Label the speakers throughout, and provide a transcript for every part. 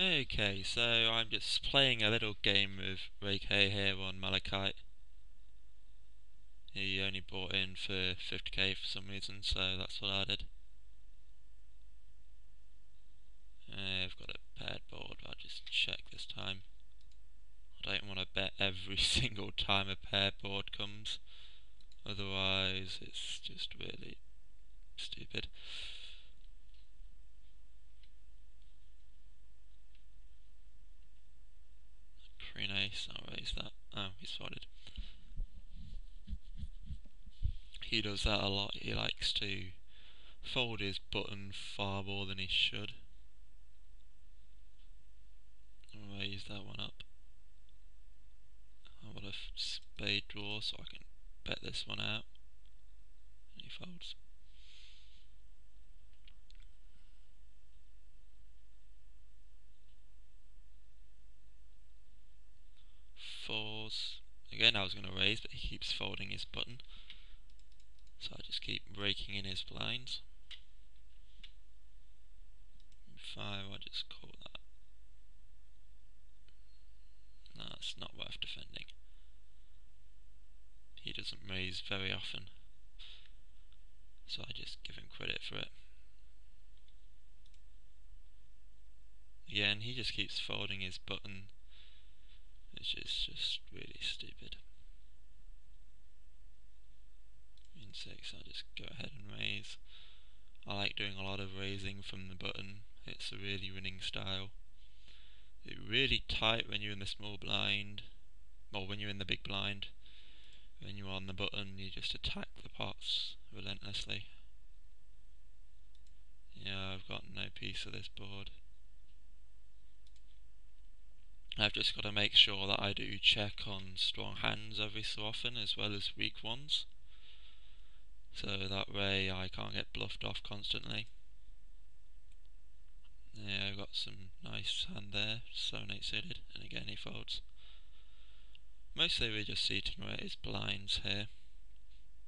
Speaker 1: Okay, so I'm just playing a little game with Rakea here on Malachite. He only brought in for 50k for some reason, so that's what I did. I've got a paired board, I'll just check this time. I don't want to bet every single time a paired board comes, otherwise it's just really stupid. Queen ace, I'll raise that. Oh, he's folded. He does that a lot, he likes to fold his button far more than he should. I'll raise that one up. I want a spade draw so I can bet this one out. And he folds. Fours. Again, I was going to raise, but he keeps folding his button. So I just keep raking in his blinds. Five, I just call that. No, it's not worth defending. He doesn't raise very often, so I just give him credit for it. Again, he just keeps folding his button, which is just really stupid. In six, I'll just go ahead and raise. I like doing a lot of raising from the button. It's a really winning style. It's really tight when you're in the small blind, or when you're in the big blind. When you're on the button, you just attack the pots relentlessly. Yeah, I've got no piece of this board. I've just got to make sure that I do check on strong hands every so often, as well as weak ones. So that way I can't get bluffed off constantly. Yeah, I've got some nice hand there, 7-8 suited, and again he folds. Mostly we're just seating right his blinds here,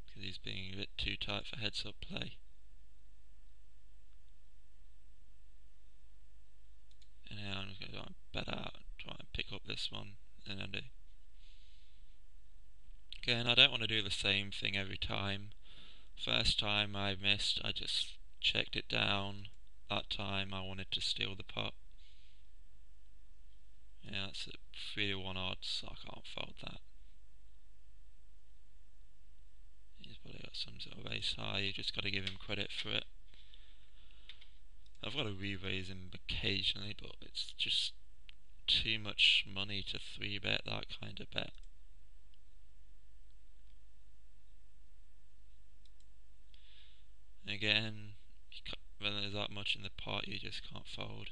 Speaker 1: because he's being a bit too tight for heads up play. And now I'm just going to bet out, try and pick up this one, and then do. Again, I don't want to do the same thing every time. First time I missed, I just checked it down. That time I wanted to steal the pot. Yeah, that's a 3-1 odds, so I can't fold that. He's probably got some sort of ace high, you just got to give him credit for it. I've got to re-raise him occasionally, but it's just too much money to 3-bet that kind of bet. Again, when there's that much in the pot, you just can't fold.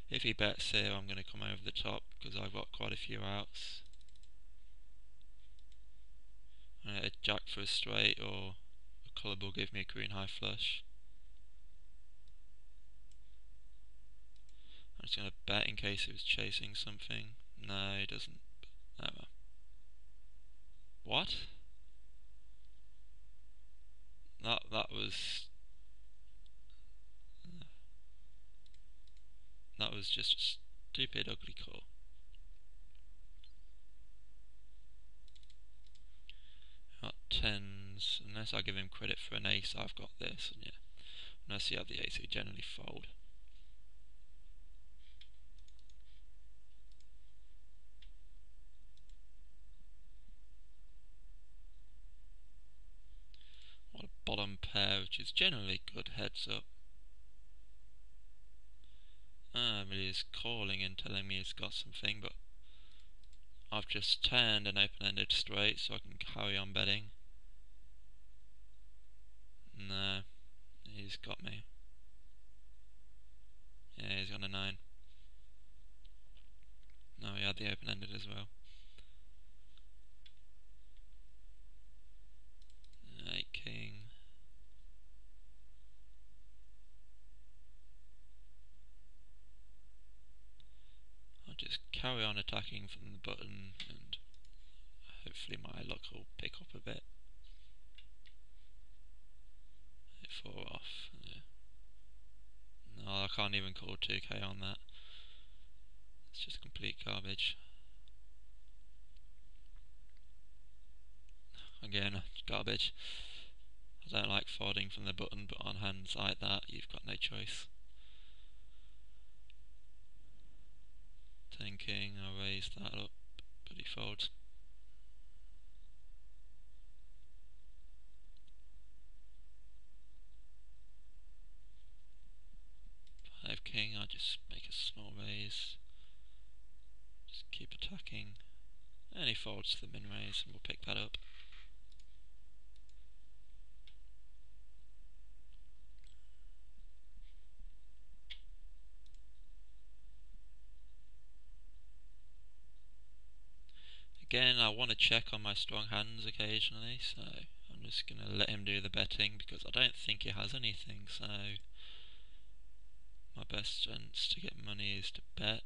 Speaker 1: If he bets here, I'm going to come over the top because I've got quite a few outs. A jack for a straight, or a club will give me a queen high flush. I'm just going to bet in case he was chasing something. No, he doesn't. Oh well. What? That was just a stupid, ugly call. Got tens. Unless I give him credit for an ace, I've got this. And yeah, unless you have the ace, we generally fold. What a bottom pair, which is generally good heads up. But he's calling and telling me he's got something, but I've just turned an open-ended straight so I can carry on betting. No, he's got me. Yeah, he's got a 9. No, he had the open-ended as well. 8 king. I'll just carry on attacking from the button and hopefully my luck will pick up a bit. 8-4 off. Yeah. No, I can't even call 2k on that. garbage. Again, garbage. I don't like folding from the button, but on hands like that, you've got no choice. 10 king, I'll raise that up, but he folds. 5 king, I'll just make a small raise. Just keep attacking. And he folds to the min raise, and we'll pick that up. Again, I want to check on my strong hands occasionally, so I'm just going to let him do the betting because I don't think he has anything, so my best chance to get money is to bet.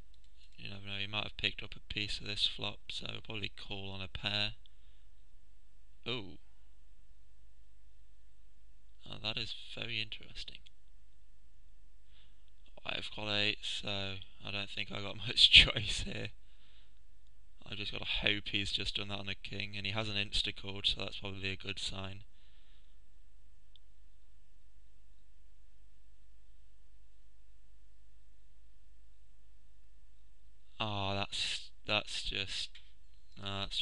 Speaker 1: You never know, he might have picked up a piece of this flop, so I'll probably call on a pair. Oh, that is very interesting. I've got 8, so I don't think I got much choice here. I just got to hope he's just done that on a king, and he has an insta-called, so that's probably a good sign. Oh, that's just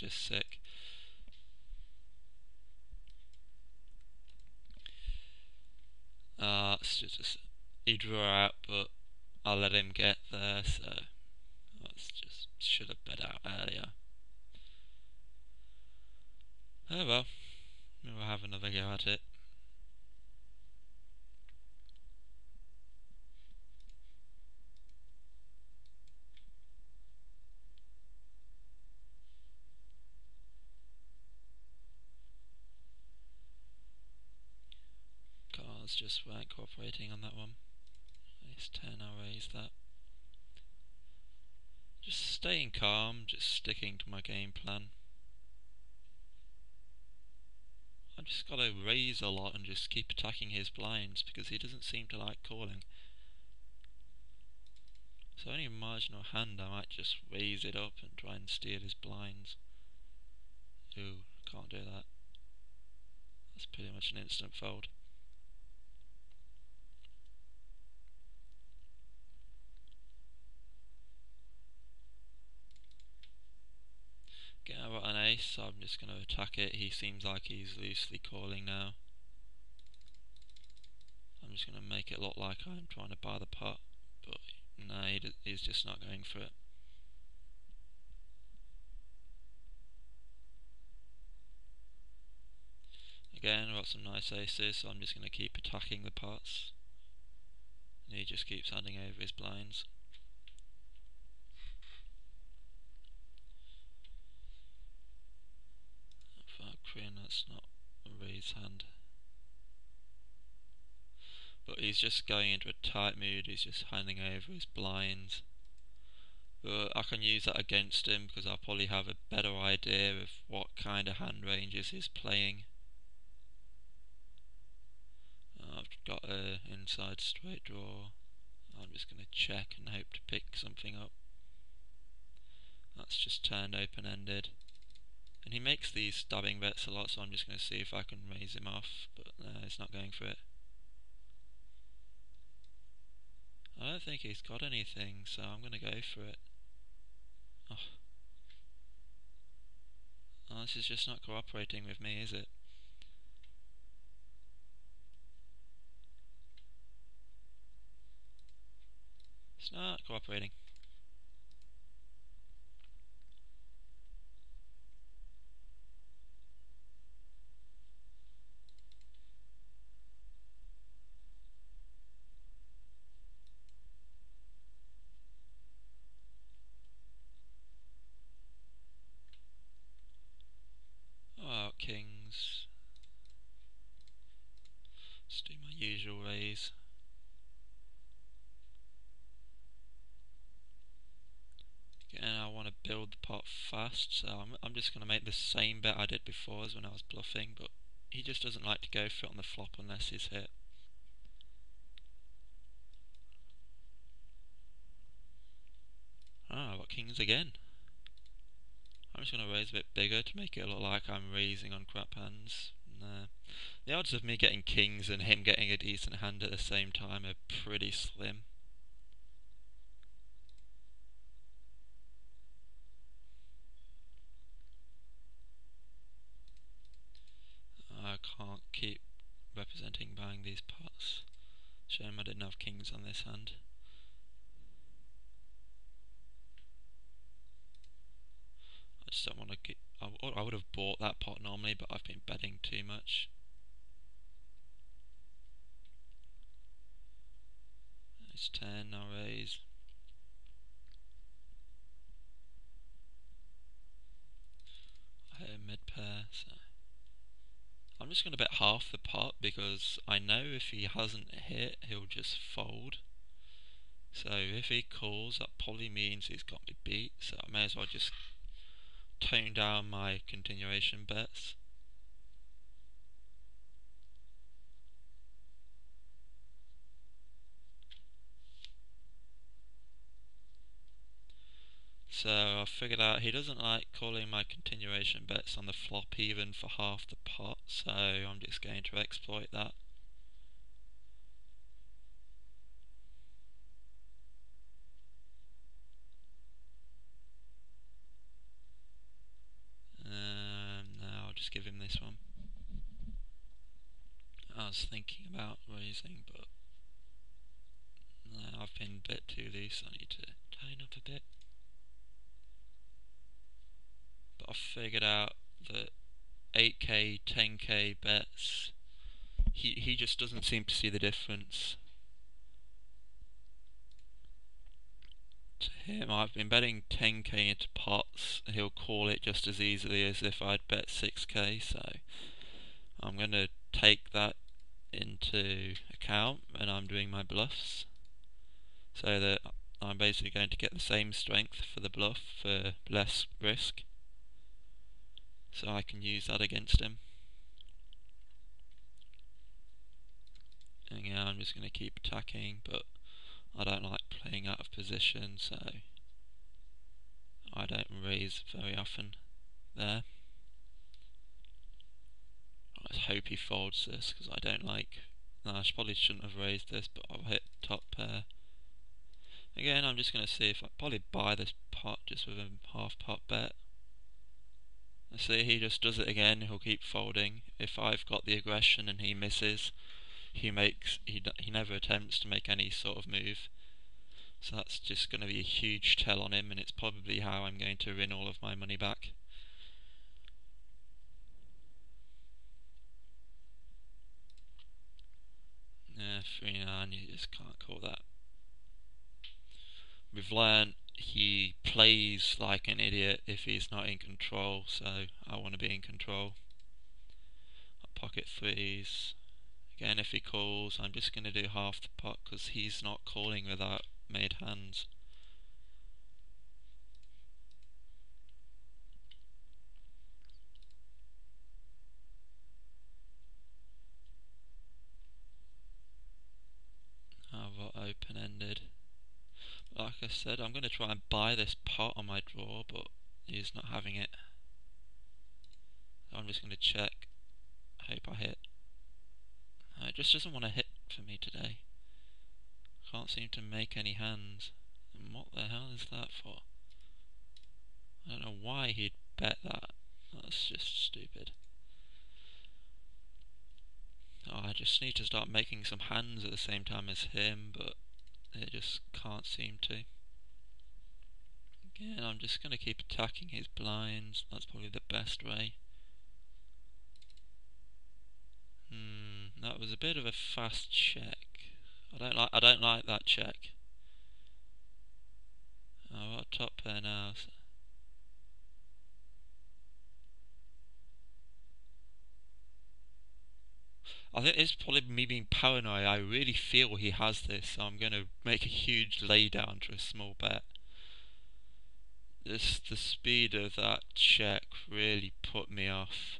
Speaker 1: sick. It's just he drew out, but I let him get there, so that's just should have bet out earlier. Oh well, we'll have another go at it. Cards just weren't cooperating on that one. Ace 10, I'll raise that. Just staying calm, just sticking to my game plan. I just gotta raise a lot and just keep attacking his blinds because he doesn't seem to like calling. So any marginal hand I might just raise it up and try and steal his blinds. Ooh, can't do that. That's pretty much an instant fold. Again, I got an ace, so I'm just going to attack it. He seems like he's loosely calling now. I'm just going to make it look like I'm trying to buy the pot, but no, he's just not going for it. Again, I've got some nice aces, so I'm just going to keep attacking the pots. And he just keeps handing over his blinds. Queen, that's not a raise hand. But he's just going into a tight mood, he's just handing over his blinds. But I can use that against him because I'll probably have a better idea of what kind of hand ranges he's playing. I've got an inside straight draw. I'm just going to check and hope to pick something up. That's just turned open-ended. And he makes these stabbing bets a lot, so I'm just going to see if I can raise him off, but no, he's not going for it. I don't think he's got anything, so I'm going to go for it. Oh, this is just not cooperating with me, is it? It's not cooperating. Oh, kings. Let's do my usual raise. Again, I want to build the pot fast, so I'm just going to make the same bet I did before as when I was bluffing, but he just doesn't like to go for it on the flop unless he's hit. Ah, I've got kings again. I'm just going to raise a bit bigger to make it look like I'm raising on crap hands. Nah. The odds of me getting kings and him getting a decent hand at the same time are pretty slim. I can't keep representing buying these pots. Shame I didn't have kings on this hand. I just don't want to get... I would have bought that pot normally, but I've been betting too much. It's 10, I'll raise. I hit a mid pair, so... I'm just going to bet half the pot because I know if he hasn't hit, he'll just fold. So if he calls, that probably means he's got me beat, so I may as well just tone down my continuation bets. So I figured out he doesn't like calling my continuation bets on the flop even for half the pot, so I'm just going to exploit that. Now I'll just give him this one. I was thinking about raising, but no, I've been a bit too loose. I need to tighten up a bit. But I figured out that 8k, 10k bets, he just doesn't seem to see the difference. To him, I've been betting 10k into pots, he'll call it just as easily as if I'd bet 6k, so I'm going to take that into account when I'm doing my bluffs, so that I'm basically going to get the same strength for the bluff for less risk, so I can use that against him. And yeah, I'm just going to keep attacking, but I don't like playing out of position, so I don't raise very often there. I hope he folds this, because I don't like... No, I probably shouldn't have raised this, but I'll hit top pair. Again, I'm just going to see if I probably buy this pot just with a half pot bet. I see he just does it again, he'll keep folding. If I've got the aggression and he misses, he never attempts to make any sort of move. So that's just going to be a huge tell on him, and it's probably how I'm going to win all of my money back. Yeah, 3-9, you just can't call that. We've learnt he plays like an idiot if he's not in control, so I want to be in control. Pocket threes. Again, if he calls, I'm just going to do half the pot because he's not calling without made hands. I've got open-ended. Like I said, I'm going to try and buy this pot on my draw, but he's not having it. So I'm just going to check. Hope I hit. It just doesn't want to hit for me today. Can't seem to make any hands. And what the hell is that for? I don't know why he'd bet that. That's just stupid. Oh, I just need to start making some hands at the same time as him, but it just can't seem to. Again, I'm just going to keep attacking his blinds. That's probably the best way. That was a bit of a fast check. I don't like that check. Oh, what top pair now? I think it's probably me being paranoid. I really feel he has this, so I'm going to make a huge laydown to a small bet. The speed of that check really put me off.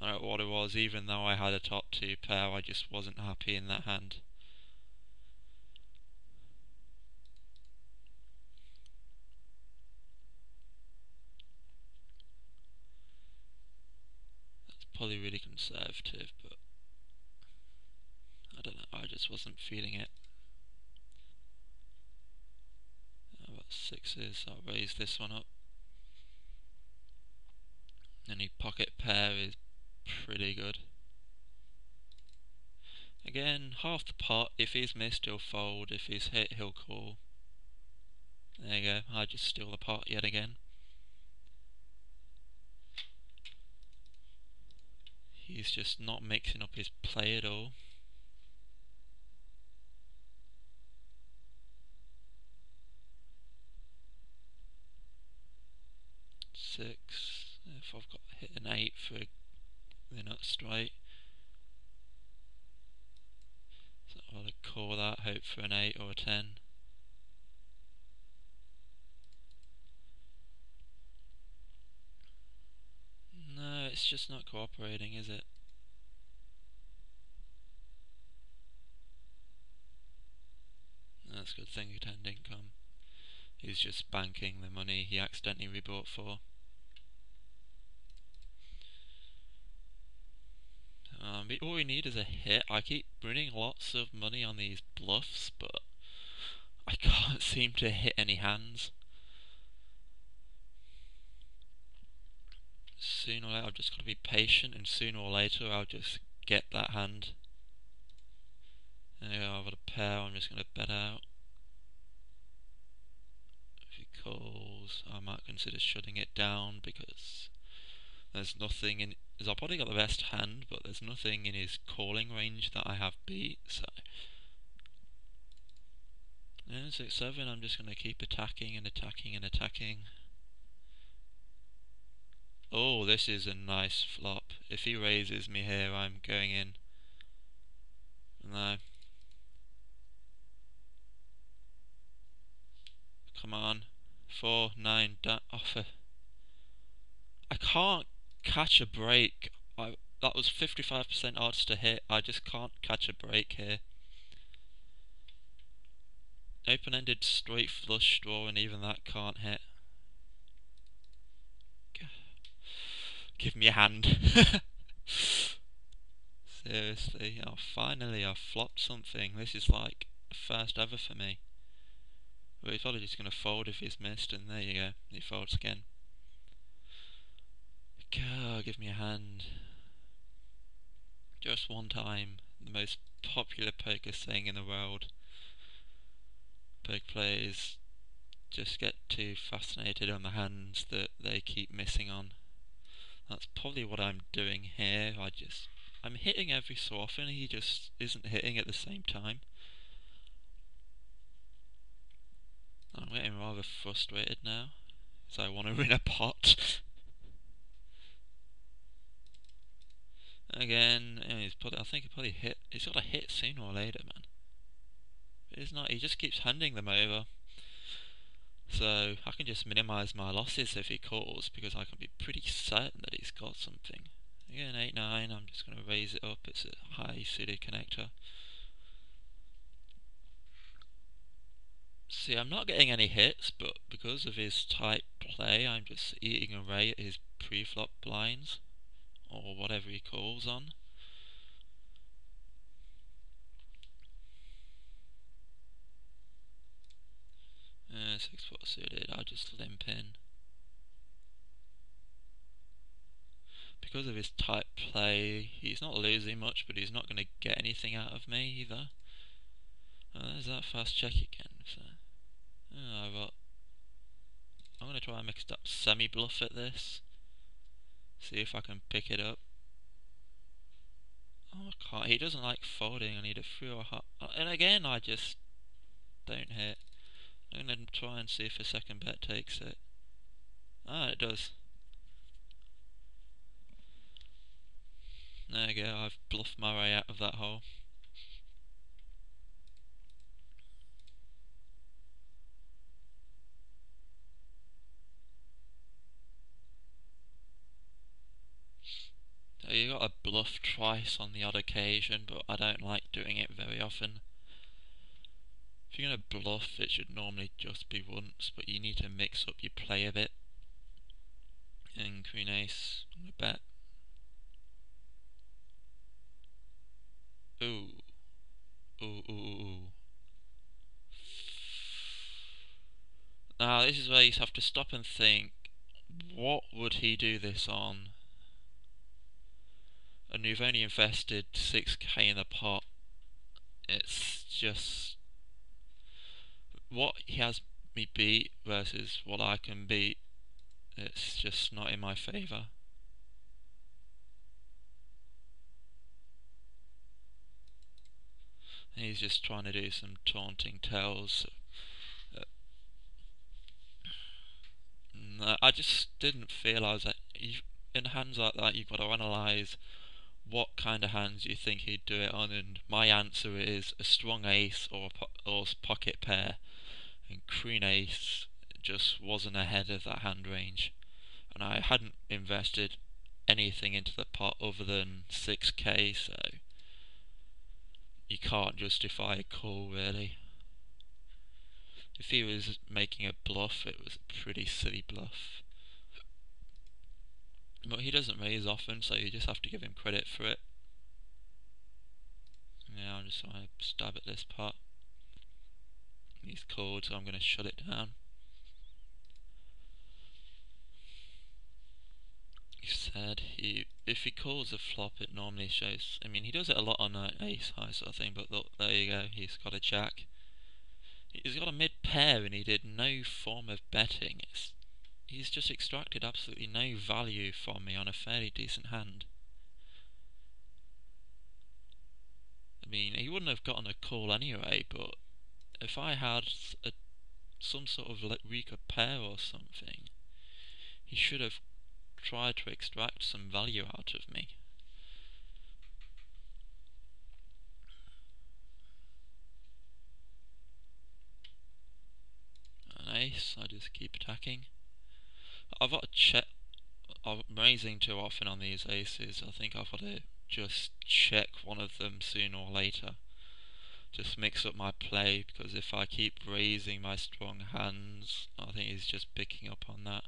Speaker 1: I don't know what it was, even though I had a top 2 pair, I just wasn't happy in that hand. probably really conservative, but I don't know, I just wasn't feeling it. I've got sixes, I'll raise this one up. Any pocket pair is pretty good. Again, half the pot. If he's missed, he'll fold. If he's hit, he'll call. There you go, I just steal the pot yet again. He's just not mixing up his play at all. Six. If I've got hit an 8 for the nut straight, so I'll call that, hope for an 8 or a 10. No, it's just not cooperating, is it? That's a good thing a 10 didn't come. He's just banking the money he accidentally rebought for. All we need is a hit. I keep winning lots of money on these bluffs, but I can't seem to hit any hands. Sooner or later I've just got to be patient, and sooner or later I'll just get that hand. There you go, I've got a pair, I'm just going to bet out. If he calls, I might consider shutting it down, because there's nothing in... I've probably got the best hand, but there's nothing in his calling range that I have beat, so... Yeah, 6-7, I'm just going to keep attacking and attacking and attacking. Oh, this is a nice flop. If he raises me here, I'm going in. No. Come on. 4, 9, offer. I can't catch a break. That was 55% odds to hit. I just can't catch a break here. Open-ended straight flush draw, and even that can't hit. Give me a hand. Seriously, oh, finally I've flopped something. This is like the first ever for me. But he's probably just going to fold if he's missed, and there you go, he folds again. God, give me a hand. Just one time. The most popular poker saying in the world. Poker players just get too fascinated on the hands that they keep missing on. That's probably what I'm doing here. I'm hitting every so often, he just isn't hitting at the same time. I'm getting rather frustrated now, so I want to win a pot. Again, I think he probably hit. He's got to hit sooner or later, man. But he's not. He just keeps handing them over. So I can just minimise my losses if he calls, because I can be pretty certain that he's got something. Again, 8-9. I'm just going to raise it up. It's a high suited connector. See, I'm not getting any hits, but because of his tight play, I'm just eating away at his pre-flop blinds, or whatever he calls on. Uh, 6-4 suited, I'll just limp in. Because of his tight play, he's not losing much, but he's not going to get anything out of me either. Oh, there's that fast check again. So, I'm going to try and mix up semi-bluff at this. See if I can pick it up. Oh, I can't. He doesn't like folding. I need a 3 or a half. And again, I just don't hit. I'm going to try and see if a second bet takes it. Ah, it does. There you go, I've bluffed my way out of that hole. So you got to bluff twice on the odd occasion, but I don't like doing it very often. If you're going to bluff, it should normally just be once, but you need to mix up your play a bit. And queen ace, I'm going to bet. Ooh. Ooh, ooh, ooh. Now, this is where you have to stop and think, what would he do this on? And you've only invested 6k in the pot. It's just what he has me beat versus what I can beat. It's just not in my favour. And he's just trying to do some taunting tells. No, I just didn't feel I was in hands like that. You've got to analyse what kind of hands you think he'd do it on, and my answer is a strong ace or pocket pair, and queen ace just wasn't ahead of that hand range, and I hadn't invested anything into the pot other than 6k, so you can't justify a call really. If he was making a bluff, it was a pretty silly bluff. But he doesn't raise often, so you just have to give him credit for it. Yeah, I'm just trying to stab at this pot. He's called, so I'm going to shut it down. He said if he calls a flop, it normally shows. I mean, he does it a lot on ace high sort of thing, but look, there you go. He's got a jack. He's got a mid pair, and he did no form of betting. He's just extracted absolutely no value from me on a fairly decent hand. I mean, he wouldn't have gotten a call anyway, but if I had some sort of weaker pair or something, he should have tried to extract some value out of me. An ace, I just keep attacking. I've got to check. I'm raising too often on these aces. I think I've got to just check one of them sooner or later. Just mix up my play, because if I keep raising my strong hands, I think he's just picking up on that.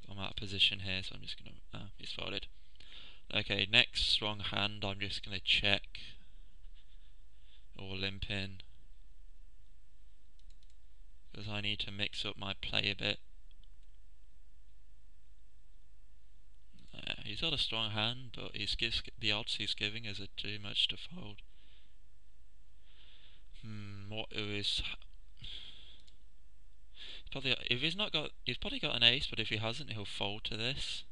Speaker 1: I'm out of position here, so I'm just gonna. He's folded. Okay, next strong hand, I'm just gonna check or limp in, because I need to mix up my play a bit. He's got a strong hand, but the odds he's giving is too much to fold. What is? He's probably got an ace, but if he hasn't, he'll fold to this.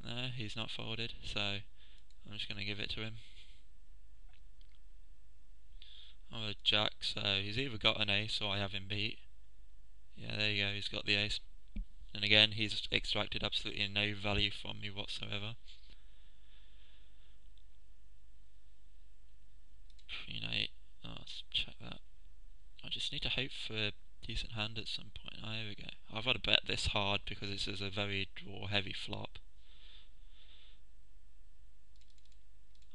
Speaker 1: No, he's not folded, so I'm just gonna give it to him. I'm a jack, so he's either got an ace or I have him beat. Yeah, there you go. He's got the ace. And again, he's extracted absolutely no value from me whatsoever. Queen 8. Oh, let's check that. I just need to hope for a decent hand at some point. Oh, here we go. I've got to bet this hard because this is a very draw-heavy flop.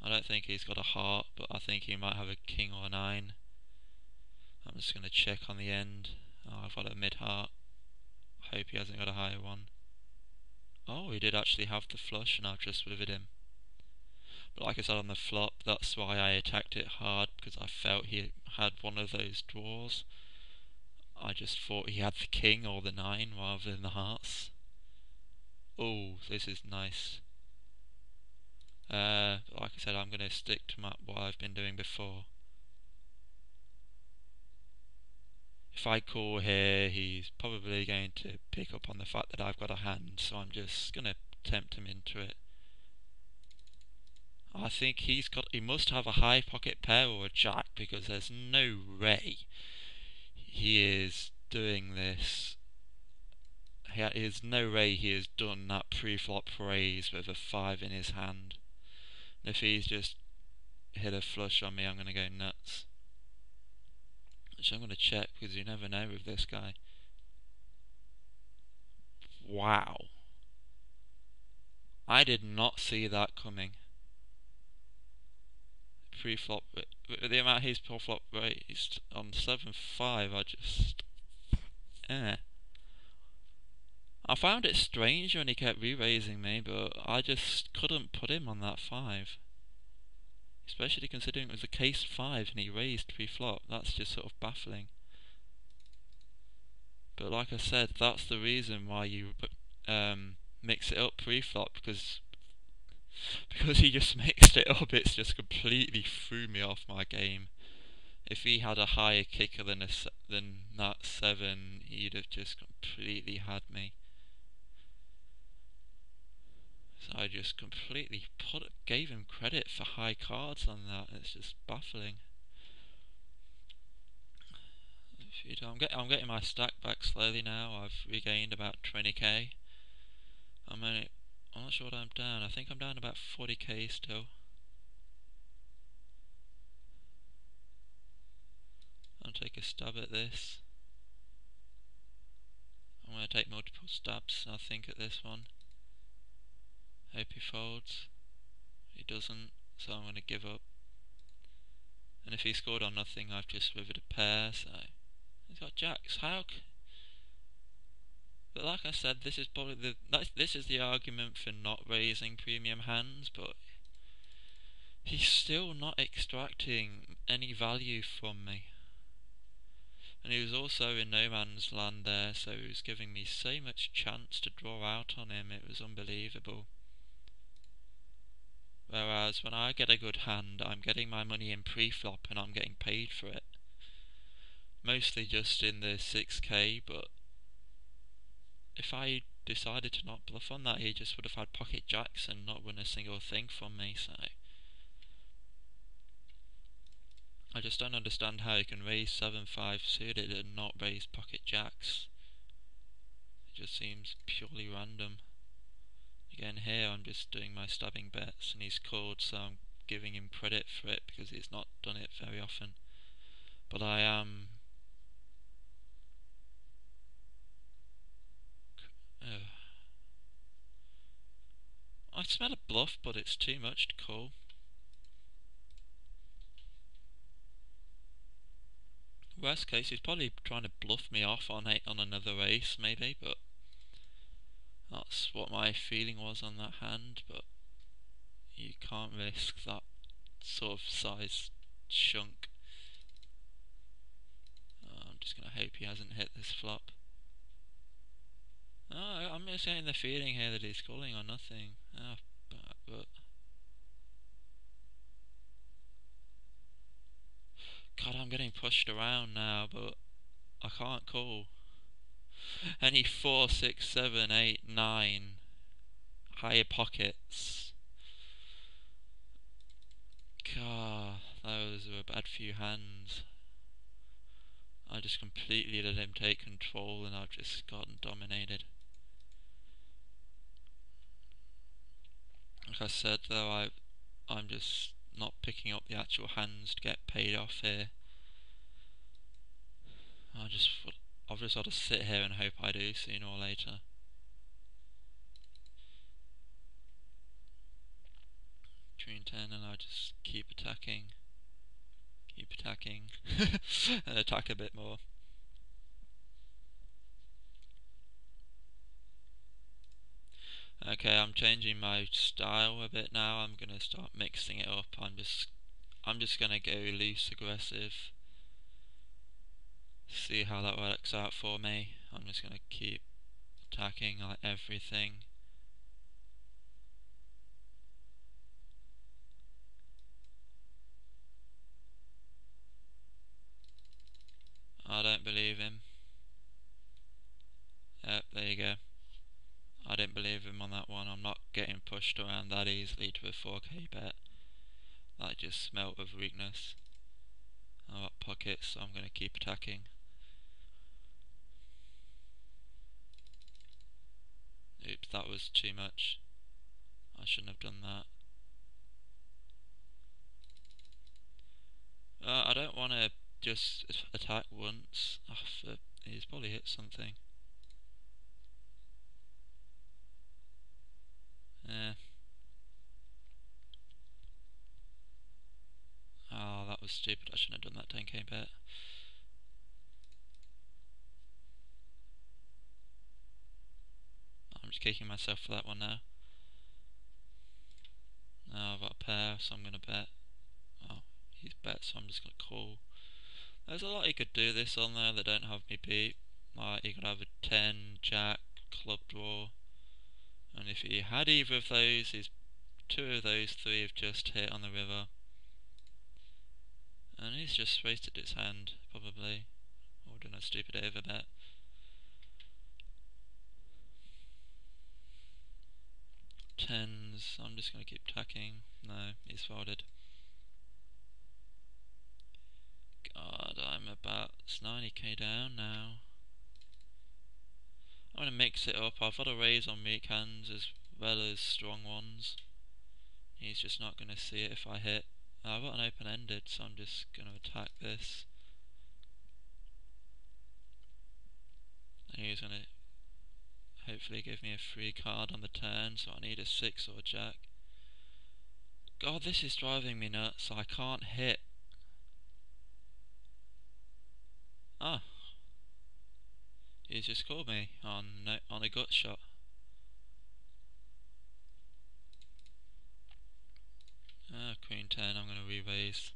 Speaker 1: I don't think he's got a heart, but I think he might have a king or a 9. I'm just going to check on the end. Oh, I've got a mid-heart. Hope he hasn't got a higher one. Oh, he did actually have the flush, and I've just withered him. But like I said on the flop, that's why I attacked it hard, because I felt he had one of those draws. I just thought he had the king or the 9 rather than the hearts. Oh, this is nice. Like I said, I'm going to stick to what I've been doing before. If I call here, he's probably going to pick up on the fact that I've got a hand, so I'm just going to tempt him into it. I think he must have a high pocket pair or a jack, because there's no way he is doing this. There's no way he has done that pre-flop raise with a 5 in his hand. And if he's just hit a flush on me, I'm going to go nuts. Which I'm going to check, because you never know with this guy. Wow. I did not see that coming. Pre-flop, with the amount he's pre-flop raised on 7-5, I just... I found it strange when he kept re-raising me, but I just couldn't put him on that 5. Especially considering it was a case 5 and he raised pre-flop. That's just sort of baffling. But like I said, that's the reason why you mix it up pre-flop, because he just mixed it up. It's just completely threw me off my game. If he had a higher kicker than that 7, he'd have just completely had me. So I just completely gave him credit for high cards on that. It's just baffling. I'm getting my stack back slowly now. I've regained about 20k. I'm not sure what I'm down. I think I'm down about 40k still. I'll take a stab at this. I'm going to take multiple stabs, I think, at this one. Hope he folds. He doesn't, so I'm going to give up. And if he scored on nothing, I've just rivered a pair, so... He's got jacks. But like I said, this is probably this is the argument for not raising premium hands, but he's still not extracting any value from me. And he was also in no man's land there, so he was giving me so much chance to draw out on him, it was unbelievable. Whereas when I get a good hand, I'm getting my money in pre-flop and I'm getting paid for it. Mostly just in the 6k, but if I decided to not bluff on that, he just would have had pocket jacks and not won a single thing from me, so... I just don't understand how you can raise 7-5 suited and not raise pocket jacks. It just seems purely random. Again, here I'm just doing my stabbing bets and he's called, so I'm giving him credit for it because he's not done it very often. But I am... I smell a bluff, but it's too much to call. Worst case, he's probably trying to bluff me off on another ace, maybe, but that's what my feeling was on that hand. But you can't risk that sort of size chunk. I'm just gonna hope he hasn't hit this flop. Oh, I'm just getting the feeling here that he's calling or nothing. But God, I'm getting pushed around now, but I can't call. Any 4, 6, 7, 8, 9 higher pockets. God, those were a bad few hands. I just completely let him take control and I've just gotten dominated. Like I said though, I'm just not picking up the actual hands to get paid off here. I've just got to sit here and hope I do sooner or later. Queen 10 and I just keep attacking, and attack a bit more. Okay, I'm changing my style a bit now. I'm gonna start mixing it up. I'm just gonna go loose aggressive. See how that works out for me. I'm just gonna keep attacking like everything. I don't believe him. Yep, there you go. I didn't believe him on that one. I'm not getting pushed around that easily to a 4k bet. That just smelt of weakness. I've got pockets, so I'm going to keep attacking. Oops, that was too much. I shouldn't have done that. I don't want to just attack once. He's probably hit something. Yeah. Oh, that was stupid. I shouldn't have done that 10k bet. I'm just kicking myself for that one now. Now I've got a pair, so I'm going to bet. his bet, so I'm just gonna call. There's a lot he could do this on there that don't have me beat. Like, he could have a 10, jack, club draw, and if he had either of those, his two of those three have just hit on the river. And he's just wasted his hand, probably. Or done a stupid overbet. Tens, I'm just gonna keep tacking. No, he's folded. God, I'm about 90k down now. I'm gonna mix it up. I've got a raise on weak hands as well as strong ones. He's just not gonna see it if I hit. I've got an open-ended, so I'm just gonna attack this. And he's gonna hopefully give me a free card on the turn, so I need a 6 or a jack. God, this is driving me nuts. I can't hit. Ah, he's just called me on a gut shot. Queen 10, I'm going to re-raise.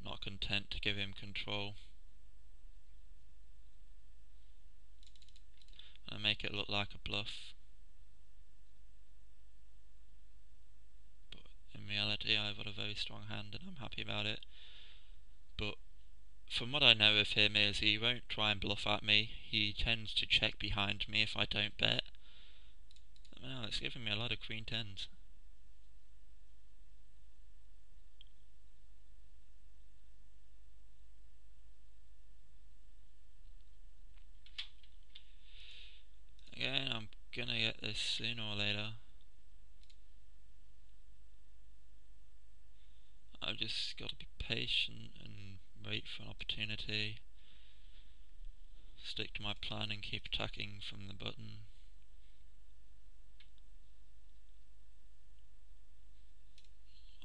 Speaker 1: Not content to give him control. And make it look like a bluff. But in reality, I've got a very strong hand and I'm happy about it. But from what I know of him is he won't try and bluff at me. He tends to check behind me if I don't bet. Well, it's giving me a lot of Queen 10s. Again, I'm gonna get this sooner or later. I've just got to be patient and wait for an opportunity. Stick to my plan and keep attacking from the button.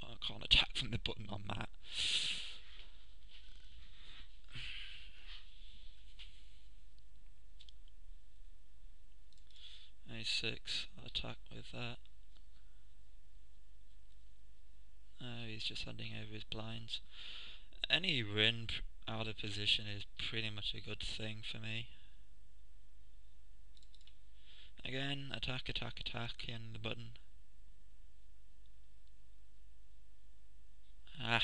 Speaker 1: I can't attack from the button on that. A6, I'll attack with that. Oh, he's just handing over his blinds. Any win out of position is pretty much a good thing for me. Again, attack, attack, attack in the button. Ah.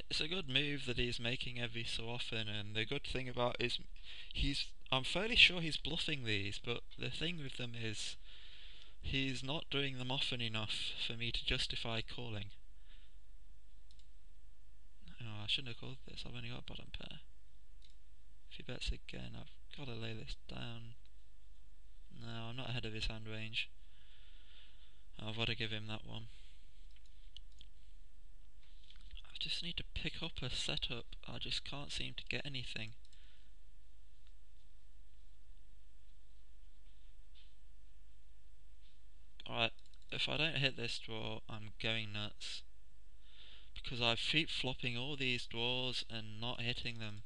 Speaker 1: It's a good move that he's making every so often, and the good thing about is I'm fairly sure he's bluffing these, but the thing with them is he's not doing them often enough for me to justify calling. Oh, I shouldn't have called this, I've only got a bottom pair. If he bets again, I've got to lay this down. No, I'm not ahead of his hand range. I've got to give him that one. I just need to pick up a setup. I just can't seem to get anything. Alright, if I don't hit this draw, I'm going nuts. Because I keep flopping all these draws and not hitting them.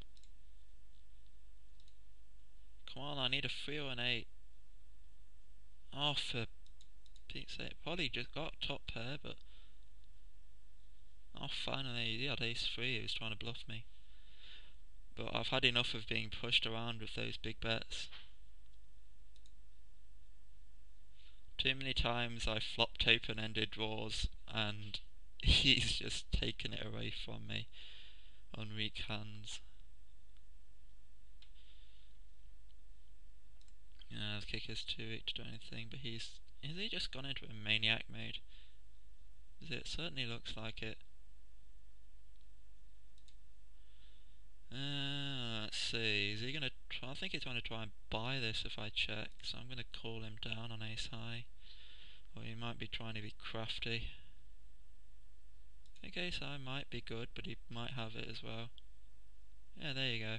Speaker 1: Come on, I need a 3 or an 8. Oh, for Pete's sake. Probably just got top pair, but... Oh, finally, he had ace 3, he was trying to bluff me. But I've had enough of being pushed around with those big bets. Too many times I flopped open-ended draws and he's just taken it away from me on weak hands. Yeah, the kicker's too weak to do anything, but has he just gone into a maniac mode? It certainly looks like it. Let's see, is he going to try? I think he's going to try and buy this if I check, so I'm going to call him down on ace high. Or he might be trying to be crafty. I think ace high might be good, but he might have it as well. Yeah, there you go.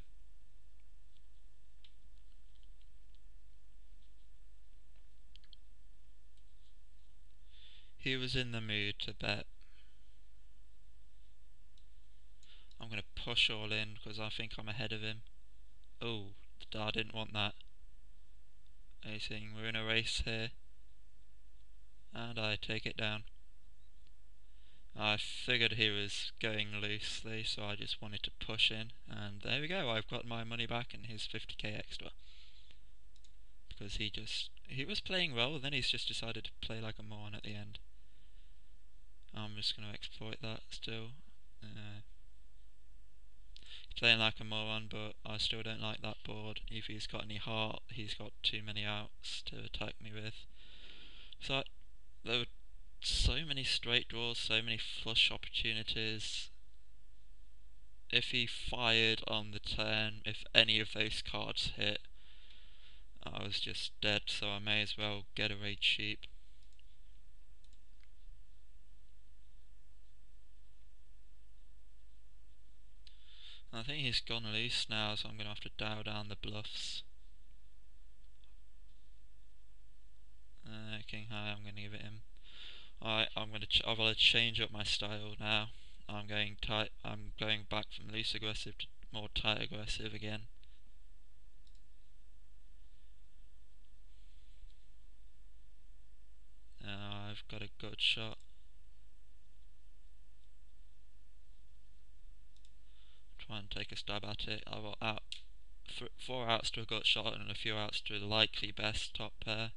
Speaker 1: He was in the mood to bet. I'm going to push all in because I think I'm ahead of him. Oh, I didn't want that. Acing, we're in a race here. And I take it down. I figured he was going loosely, so I just wanted to push in, and there we go, I've got my money back and his 50k extra. Because he was playing well, then he's just decided to play like a moron at the end. I'm just going to exploit that still. He's playing like a moron, but I still don't like that board. If he's got any heart, he's got too many outs to attack me with. So there were so many straight draws, so many flush opportunities. If he fired on the turn, if any of those cards hit, I was just dead, so I may as well get away cheap. I think he's gone loose now, so I'm going to have to dial down the bluffs. King high, I'm going to give it him. Alright, I've got to change up my style now. I'm going tight. I'm going back from loose aggressive to more tight aggressive again. I've got a good shot. Try and take a stab at it. I've got 4 outs to a gut shot and a few outs to the likely best top pair.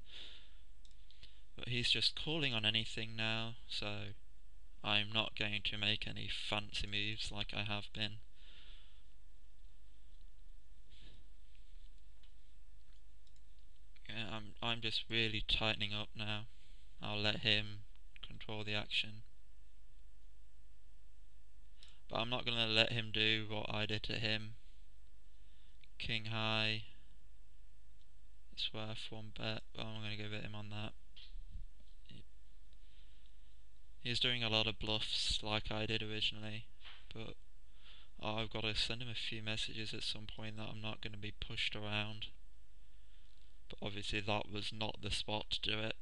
Speaker 1: But he's just calling on anything now, so I'm not going to make any fancy moves like I have been. Yeah, I'm just really tightening up now. I'll let him control the action. But I'm not going to let him do what I did to him. King high. It's worth 1 bet, but I'm going to give it him on that. He's doing a lot of bluffs like I did originally, but I've got to send him a few messages at some point that I'm not going to be pushed around. But obviously that was not the spot to do it.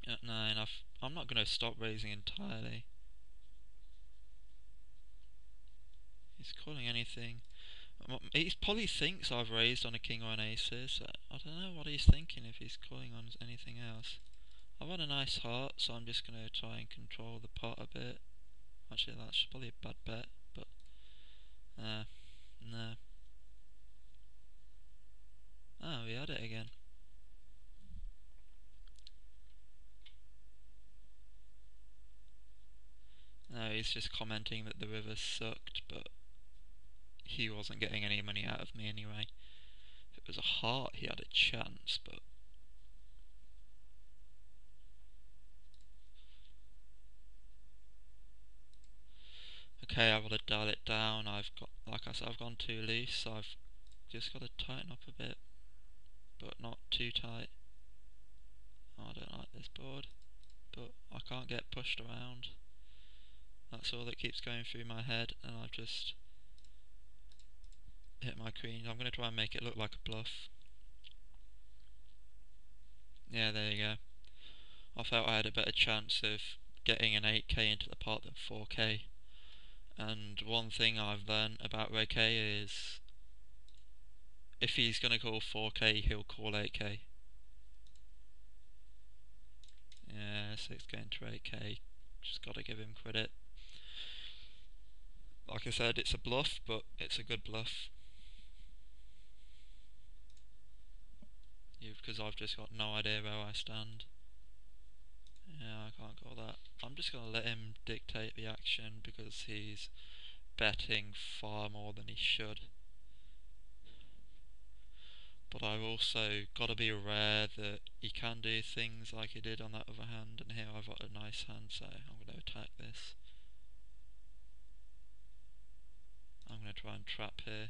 Speaker 1: At 9, I'm not going to stop raising entirely. He's calling anything. He probably thinks I've raised on a king or an aces. I don't know what he's thinking if he's calling on anything else. I've got a nice heart, so I'm just going to try and control the pot a bit. Actually, that's probably a bad bet, but no. Oh, we had it again. No, he's just commenting that the river sucked, but he wasn't getting any money out of me anyway. If it was a heart, he had a chance, but... Okay, I've got to dial it down. Like I said, I've gone too loose, so I've just got to tighten up a bit, but not too tight. Oh, I don't like this board, but I can't get pushed around. That's all that keeps going through my head, and I've just hit my queen. I'm going to try and make it look like a bluff. Yeah, there you go. I felt I had a better chance of getting an 8k into the pot than 4k. And one thing I've learned about Rakea is if he's going to call 4k, he'll call 8k. Yeah, 6 going to 8k. Just got to give him credit. Like I said, it's a bluff, but it's a good bluff. Because I've just got no idea where I stand. Yeah, I can't call that. I'm just going to let him dictate the action because he's betting far more than he should. But I've also got to be aware that he can do things like he did on that other hand, and here I've got a nice hand, so I'm going to attack this. I'm going to try and trap here.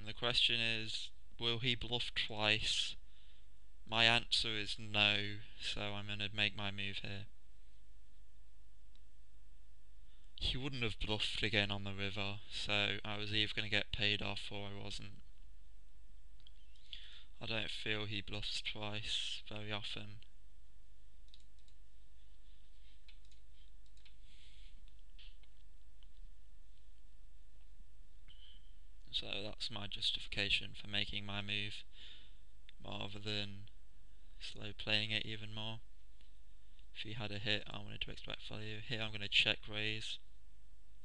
Speaker 1: The question is, will he bluff twice? My answer is no, so I'm going to make my move here. He wouldn't have bluffed again on the river, so I was either going to get paid off or I wasn't. I don't feel he bluffs twice very often. That's my justification for making my move, rather than slow playing it even more. If he had a hit, I wanted to extract value. Here I'm going to check raise.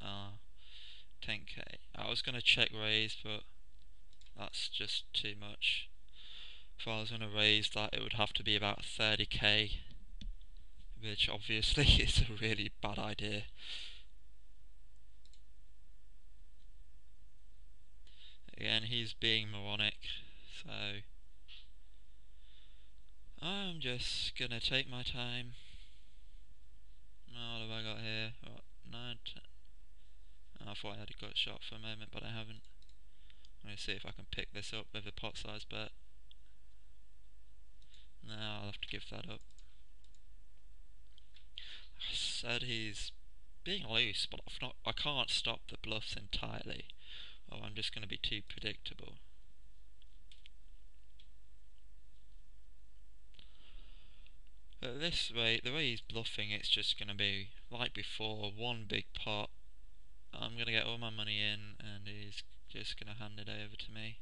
Speaker 1: 10k. I was going to check raise, but that's just too much. If I was going to raise that, it would have to be about 30k, which obviously is a really bad idea. Again, he's being moronic, so I'm just going to take my time. What have I got here? What, 9, 10? I thought I had a gut shot for a moment, but I haven't. I'm going to see if I can pick this up with a pot size bet. No, I'll have to give that up. I said he's being loose, but I can't stop the bluffs entirely, or I'm just going to be too predictable. At this rate, the way he's bluffing, it's just going to be like before, one big pot. I'm going to get all my money in, and he's just going to hand it over to me.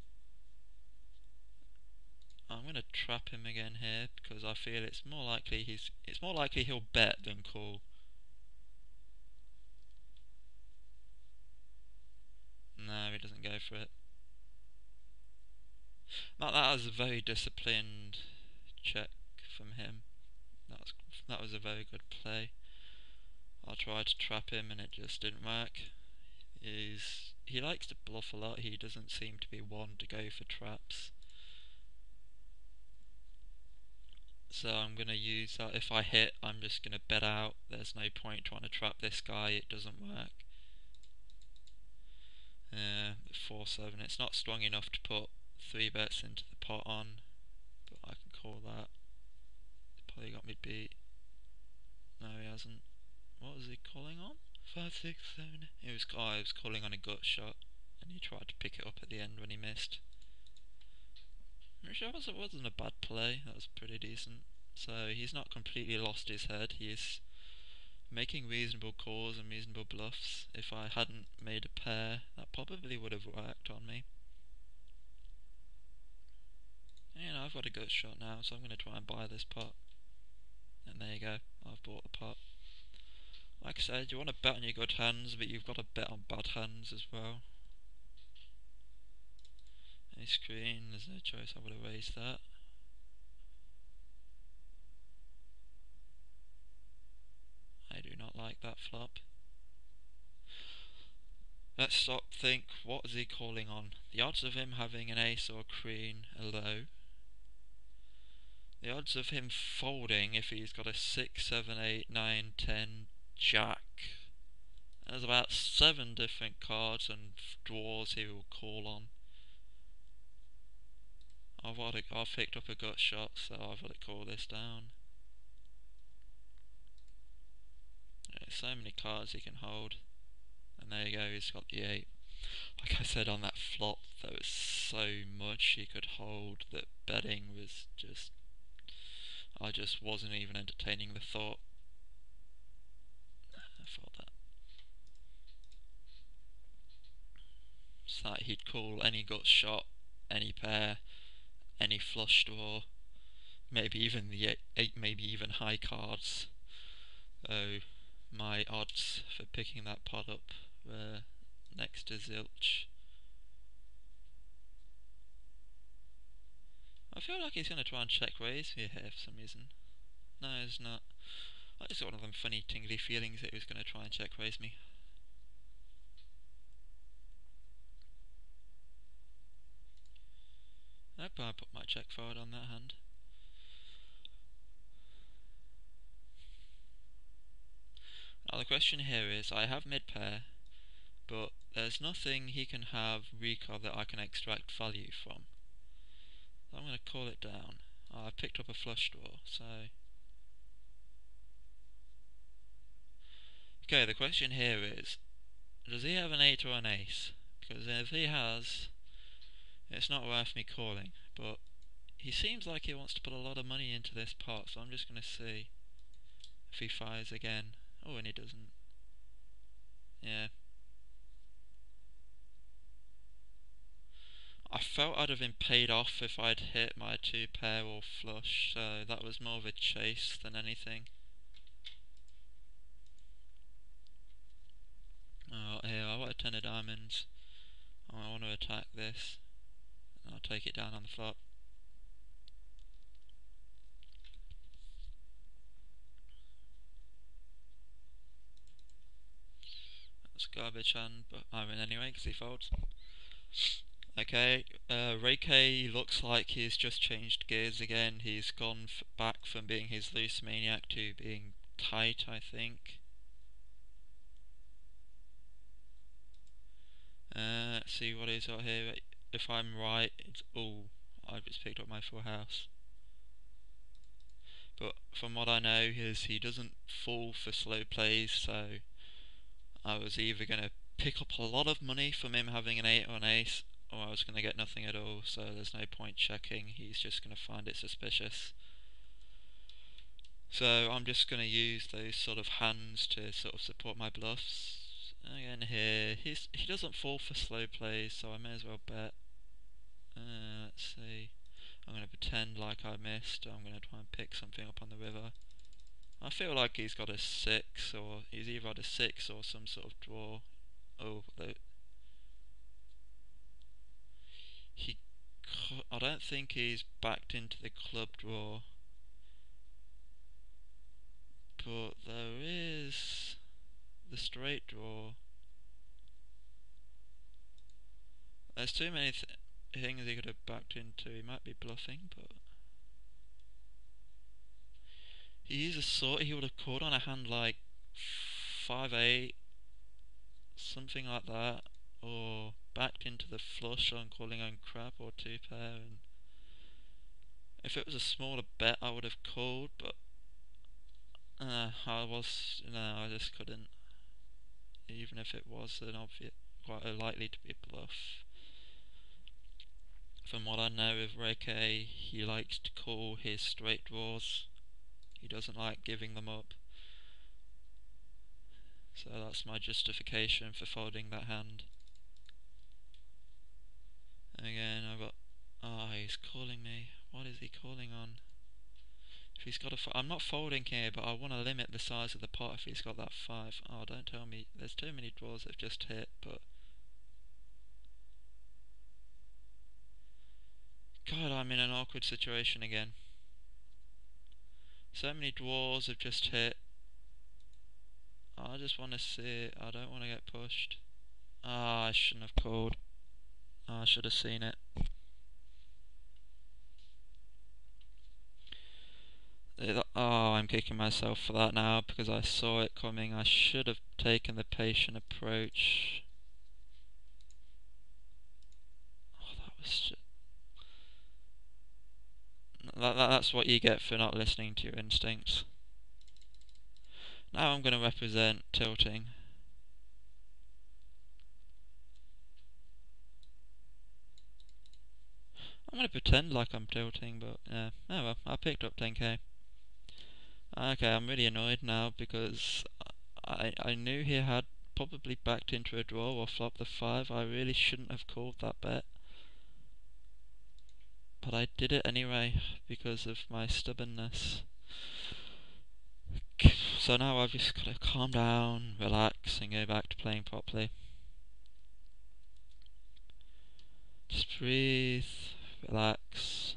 Speaker 1: I'm going to trap him again here because I feel it's more likely he'll bet than call. No, he doesn't go for it. That was a very disciplined check from him. That was a very good play. I tried to trap him and it just didn't work. He likes to bluff a lot. He doesn't seem to be one to go for traps. So I'm going to use that. If I hit, I'm just going to bet out. There's no point trying to trap this guy. It doesn't work. 4-7. It's not strong enough to put 3 bets into the pot on, but I can call that. He's probably got me beat. No, he hasn't. What was he calling on? 5, 6, 7. He was calling on a gut shot, and he tried to pick it up at the end when he missed. Which wasn't a bad play. That was pretty decent. So he's not completely lost his head. He's making reasonable calls and reasonable bluffs. If I hadn't made a pair, that probably would have worked on me. And I've got a gut shot now, so I'm going to try and buy this pot. And there you go, I've bought the pot. Like I said, you want to bet on your good hands, but you've got to bet on bad hands as well. Ace queen, there's no choice, I would have raised that. I do not like that flop. Let's stop, think, what is he calling on? The odds of him having an ace or a queen are low. The odds of him folding if he's got a 6, 7, 8, 9, 10, jack. There's about 7 different cards and draws he will call on. I've picked up a gut shot, so I've got to call this down. There's so many cards he can hold. And there you go, he's got the 8. Like I said on that flop, there was so much he could hold that betting was just... I just wasn't even entertaining the thought. I thought that. So he'd call any gut shot, any pair, any flush draw, maybe even the 8, maybe even high cards. So my odds for picking that pot up were next to zilch. I feel like he's going to try and check raise me here for some reason. No, he's not. I just got one of them funny tingly feelings that he was going to try and check raise me. Nope, I put my check forward on that hand. Now the question here is, I have mid pair, but there's nothing he can have recall that I can extract value from. So I'm going to call it down. I picked up a flush draw, so... Okay, the question here is, does he have an 8 or an ace? Because if he has, it's not worth me calling, but he seems like he wants to put a lot of money into this pot, so I'm just going to see if he fires again. Oh, and he doesn't. Yeah. I felt I'd have been paid off if I'd hit my 2-pair or flush, so that was more of a chase than anything. Oh, here, I want a 10 of diamonds. I want to attack this. I'll take it down on the flop. That's garbage hand, but I win anyway because he folds. Okay, Reike looks like he's just changed gears again. He's gone back from being his loose maniac to being tight, I think. Let's see what he's got here. If I'm right, it's... oh, I've just picked up my full house. But from what I know, he doesn't fall for slow plays, so I was either going to pick up a lot of money from him having an 8 or an ace, or I was going to get nothing at all, so there's no point checking. He's just going to find it suspicious. So I'm just going to use those sort of hands to sort of support my bluffs. Again here, he doesn't fall for slow plays, so I may as well bet. Let's see. I'm going to pretend like I missed. I'm going to try and pick something up on the river. I feel like he's got a 6, or he's either had a 6 or some sort of draw. Oh, I don't think he's backed into the club draw. But there is the straight draw. There's too many things he could have backed into. He might be bluffing, but he would have called on a hand like 5-8, something like that, or backed into the flush on calling on crap or 2-pair. And if it was a smaller bet, I would have called, but I just couldn't. Even if it was an obvious, quite likely to be a bluff. From what I know of Reike, he likes to call his straight draws. He doesn't like giving them up. So that's my justification for folding that hand. Again, I've got... oh, he's calling me. What is he calling on? If he's got I'm not folding here, but I want to limit the size of the pot if he's got that 5. Oh, don't tell me. There's too many draws that have just hit, but... God, I'm in an awkward situation again. So many draws have just hit. I just want to see it. I don't want to get pushed. Ah, I shouldn't have called. I should have seen it. Oh, I'm kicking myself for that now because I saw it coming. I should have taken the patient approach. Oh, that was just... that's what you get for not listening to your instincts. Now I'm going to represent tilting. I'm going to pretend like I'm tilting, but yeah. Oh well, I picked up 10k. Okay, I'm really annoyed now because I knew he had probably backed into a draw or flopped the 5. I really shouldn't have called that bet. But I did it anyway because of my stubbornness. So now I've just got to calm down, relax, and go back to playing properly. Just breathe, relax,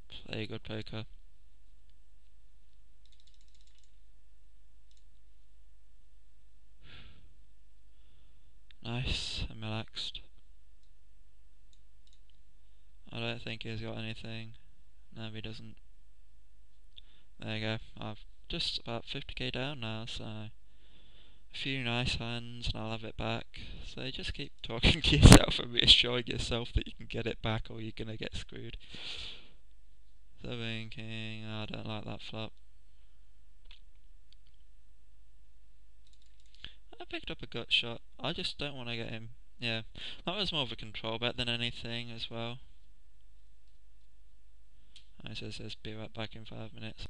Speaker 1: play good poker. Nice and relaxed. I don't think he's got anything. No, he doesn't. There you go. I've just about 50k down now, so a few nice hands and I'll have it back. So just keep talking to yourself and reassuring yourself that you can get it back or you're gonna get screwed. So thinking, I don't like that flop. I picked up a gut shot. I just don't want to get him. Yeah, that was more of a control bet than anything as well. It says be right back in 5 minutes.